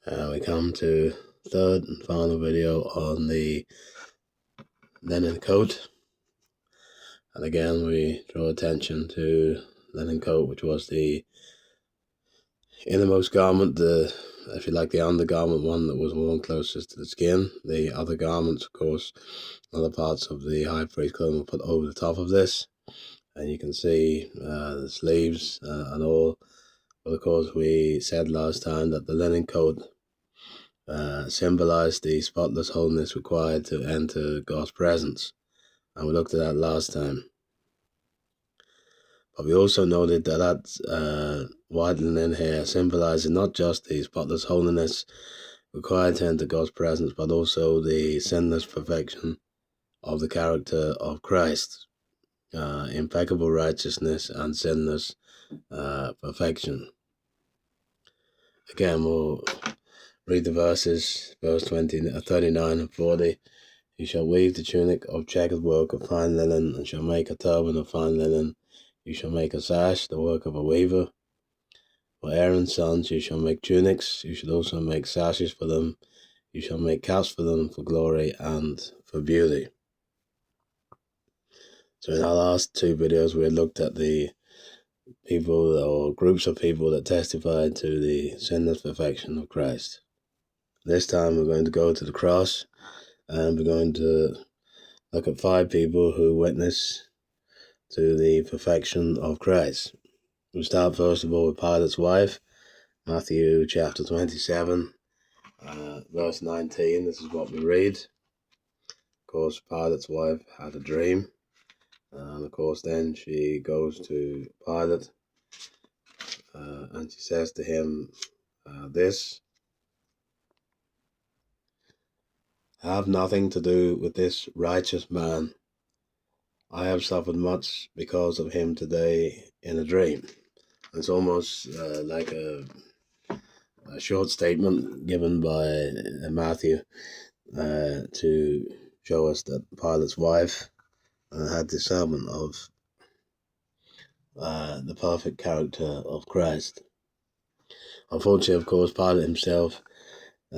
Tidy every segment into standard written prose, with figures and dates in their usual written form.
We come to third and final video on the linen coat, and again we draw attention to linen coat, which was the innermost garment, the undergarment one that was worn closest to the skin. The other garments, of course, other parts of the high priest clothing were put over the top of this, and you can see the sleeves and all. But of course, we said last time that the linen coat symbolized the spotless holiness required to enter God's presence, and we looked at that last time. But we also noted that white linen here symbolizes not just the spotless holiness required to enter God's presence, but also the sinless perfection of the character of Christ, impeccable righteousness and sinless perfection. Again, we'll read the verses, verse 39 and 40. You shall weave the tunic of checkered work of fine linen, and shall make a turban of fine linen. You shall make a sash, the work of a weaver. For Aaron's sons you shall make tunics. You shall also make sashes for them. You shall make caps for them for glory and for beauty. So in our last two videos, we had looked at the people or groups of people that testified to the sinless perfection of Christ. This time we're going to go to the cross, and we're going to look at 5 people who witness to the perfection of Christ. We start first of all with Pilate's wife, Matthew chapter 27, verse 19. This is what we read. Of course, Pilate's wife had a dream, and of course then she goes to Pilate, and she says to him this: "Have nothing to do with this righteous man. I have suffered much because of him today in a dream." It's almost like a short statement given by Matthew to show us that Pilate's wife had discernment of the perfect character of Christ. Unfortunately, of course, Pilate himself, he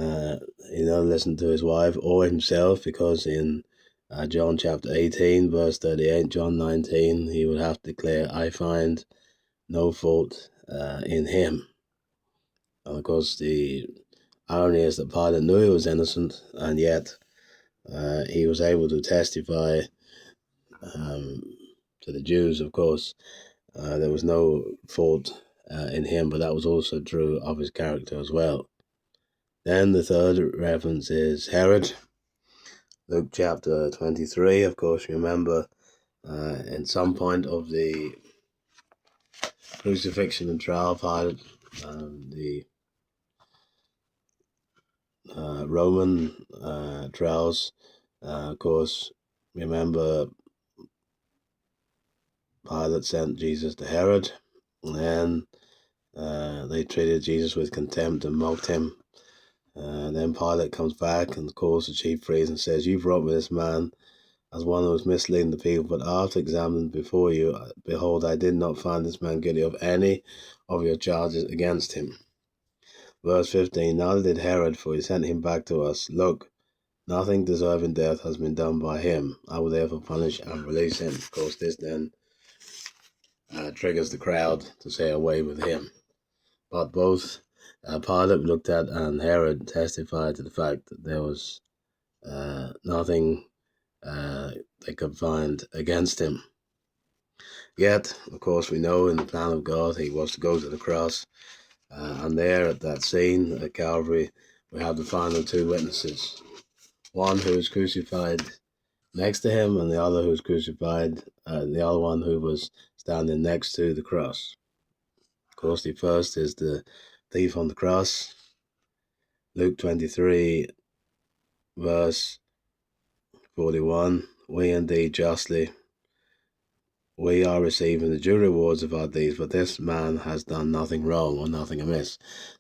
never listened to his wife or himself, because in John chapter 18, verse 38, John 19, he would have to declare, "I find no fault in him." And of course, the irony is that Pilate knew he was innocent, and yet he was able to testify to the Jews, of course, there was no fault in him, but that was also true of his character as well. Then the third reference is Herod, Luke chapter 23. Of course, remember in some point of the crucifixion and trial, Pilate, the Roman trials, of course, remember Pilate sent Jesus to Herod, and then they treated Jesus with contempt and mocked him. Then Pilate comes back and calls the chief priest and says, "You brought me this man as one who was misleading the people, but after examining before you, behold, I did not find this man guilty of any of your charges against him." Verse 15, "Neither did Herod, for he sent him back to us. Look, nothing deserving death has been done by him. I will therefore punish and release him." Of course, this then triggers the crowd to say away with him. But both Pilate looked at and Herod testified to the fact that there was nothing they could find against him. Yet, of course, we know in the plan of God he was to go to the cross, and there at that scene at Calvary we have the final 2 witnesses. One who was crucified next to him, and the other who was crucified, the other one who was standing next to the cross. Of course, the first is the thief on the cross. Luke 23, verse 41, "We indeed justly, we are receiving the due rewards of our deeds, but this man has done nothing wrong or nothing amiss."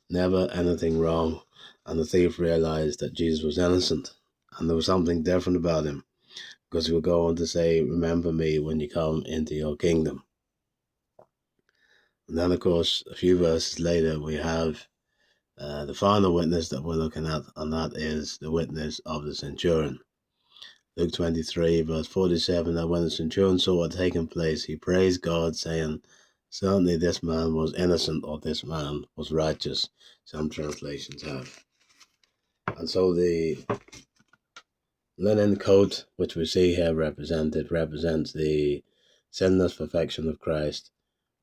Never anything wrong, and the thief realized that Jesus was innocent, and there was something different about him, because he will go on to say, "Remember me when you come into your kingdom." And then, of course, a few verses later, we have The final witness that we're looking at, and that is the witness of the centurion. Luke 23, verse 47, that when the centurion saw what had taken place, he praised God, saying, certainly this man was innocent, or this man was righteous. Some translations have. And so the linen coat, which we see here represented, represents the sinless perfection of Christ.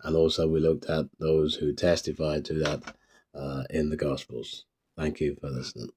And also we looked at those who testified to that in the Gospels. Thank you for listening.